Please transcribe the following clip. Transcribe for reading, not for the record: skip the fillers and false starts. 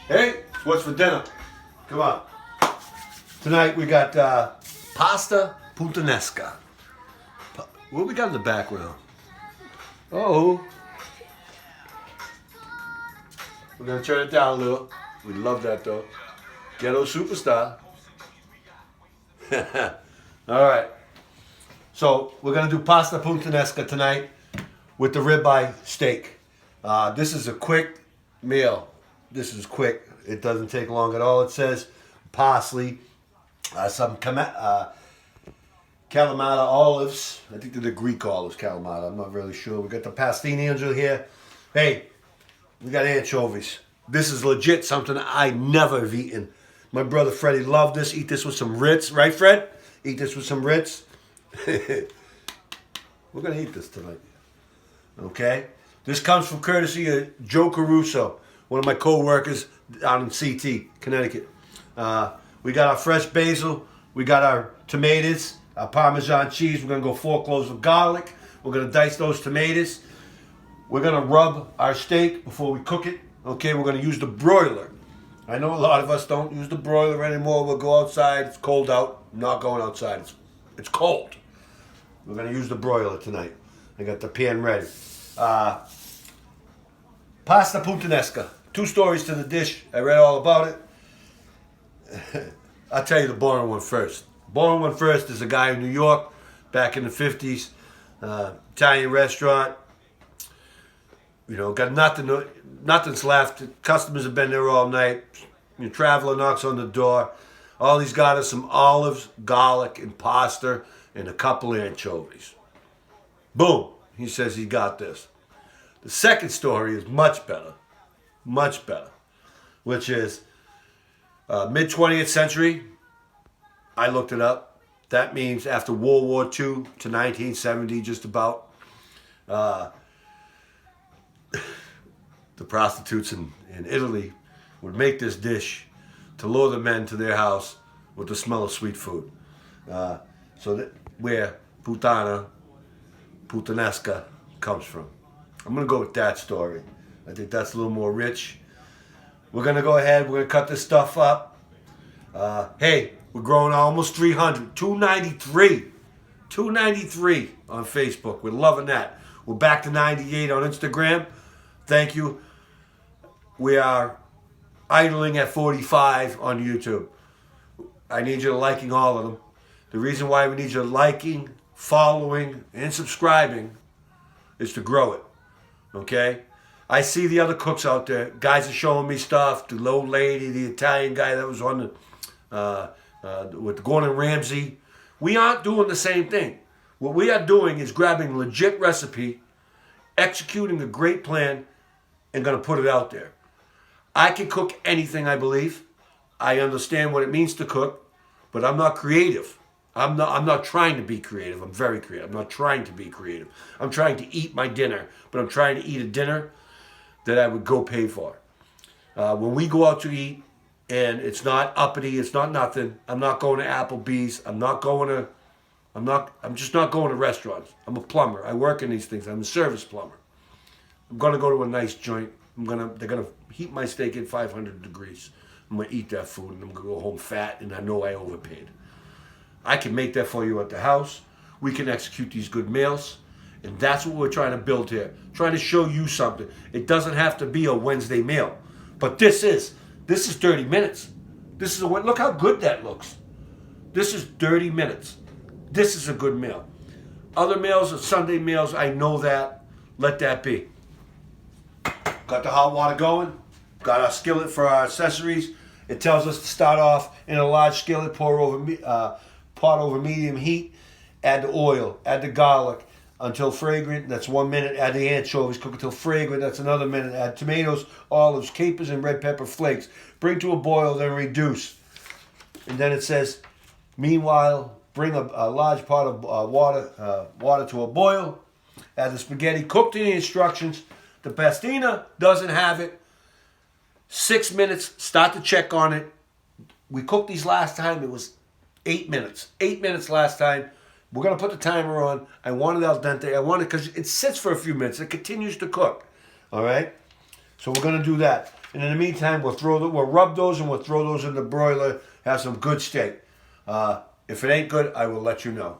Hey, what's for dinner? Come on. Tonight we got pasta Puttanesca. What we got in the background? Oh. We're going to turn it down a little. We love that though. Ghetto superstar. All right. So we're going to do pasta Puttanesca tonight with the ribeye steak. This is a quick meal. This is quick. It doesn't take long at all. It says parsley, some Kalamata olives. I think they're the Greek olives, Kalamata. I'm not really sure. We got the pastini angel here. Hey, we got anchovies. This is legit something I never have eaten. My brother Freddie loved this. Eat this with some Ritz. Right, Fred? Eat this with some Ritz. We're going to eat this tonight. Okay? This comes from courtesy of Joe Caruso, one of my co-workers out in CT, Connecticut. We got our fresh basil. We got our tomatoes, our Parmesan cheese. We're going to go 4 cloves of garlic. We're going to dice those tomatoes. We're going to rub our steak before we cook it. Okay, we're going to use the broiler. I know a lot of us don't use the broiler anymore. We'll go outside. It's cold out. I'm not going outside. It's cold. We're going to use the broiler tonight. I got the pan ready. Pasta Puttanesca. 2 stories to the dish. I read all about it. I'll tell you the boring one first. Boring one first is a guy in New York back in the 50s. Italian restaurant. You know, got nothing's left. Customers have been there all night. Your traveler knocks on the door. All he's got is some olives, garlic, and pasta, and a couple of anchovies. Boom. He says he got this. The second story is much better, which is mid-20th century. I looked it up. That means after World War II to 1970, just about. The prostitutes in Italy would make this dish to lure the men to their house with the smell of sweet food. Where Puttanesca comes from. I'm going to go with that story. I think that's a little more rich. We're going to go ahead. We're going to cut this stuff up. Hey, we're growing almost 300. 293. 293 on Facebook. We're loving that. We're back to 98 on Instagram. Thank you. We are idling at 45 on YouTube. I need you to liking all of them. The reason why we need you liking, following, and subscribing is to grow it. Okay? I see the other cooks out there. Guys are showing me stuff. The old lady, the Italian guy that was on with Gordon Ramsay. We aren't doing the same thing. What we are doing is grabbing legit recipe, executing a great plan, and going to put it out there. I can cook anything, I believe. I understand what it means to cook, but I'm not creative. I'm not trying to be creative. I'm very creative. I'm not trying to be creative. I'm trying to eat my dinner, but I'm trying to eat a dinner that I would go pay for. When we go out to eat, and it's not uppity, it's not nothing. I'm not going to Applebee's. I'm just not going to restaurants. I'm a plumber. I work in these things. I'm a service plumber. I'm gonna go to a nice joint. They're gonna heat my steak at 500 degrees. I'm gonna eat that food and I'm gonna go home fat, and I know I overpaid. I can make that for you at the house. We can execute these good meals, and that's what we're trying to build here. Trying to show you something. It doesn't have to be a Wednesday meal, but this is 30 minutes. Look how good that looks. This is 30 minutes. This is a good meal. Other meals are Sunday meals. I know that. Let that be. Got the hot water going. Got our skillet for our accessories. It tells us to start off in a large skillet, pot over medium heat. Add the oil, add the garlic until fragrant. That's 1 minute. Add the anchovies, cook until fragrant. That's another minute. Add tomatoes, olives, capers, and red pepper flakes. Bring to a boil, then reduce. And then it says, meanwhile, bring a large pot of water to a boil. Add the spaghetti, cooked in the instructions. The pastina doesn't have it. 6 minutes, start to check on it. We cooked these last time, it was 8 minutes. 8 minutes last time. We're going to put the timer on. I want it al dente. I want it because it sits for a few minutes. It continues to cook. All right? So we're going to do that. And in the meantime, we'll rub those and we'll throw those in the broiler. Have some good steak. If it ain't good, I will let you know.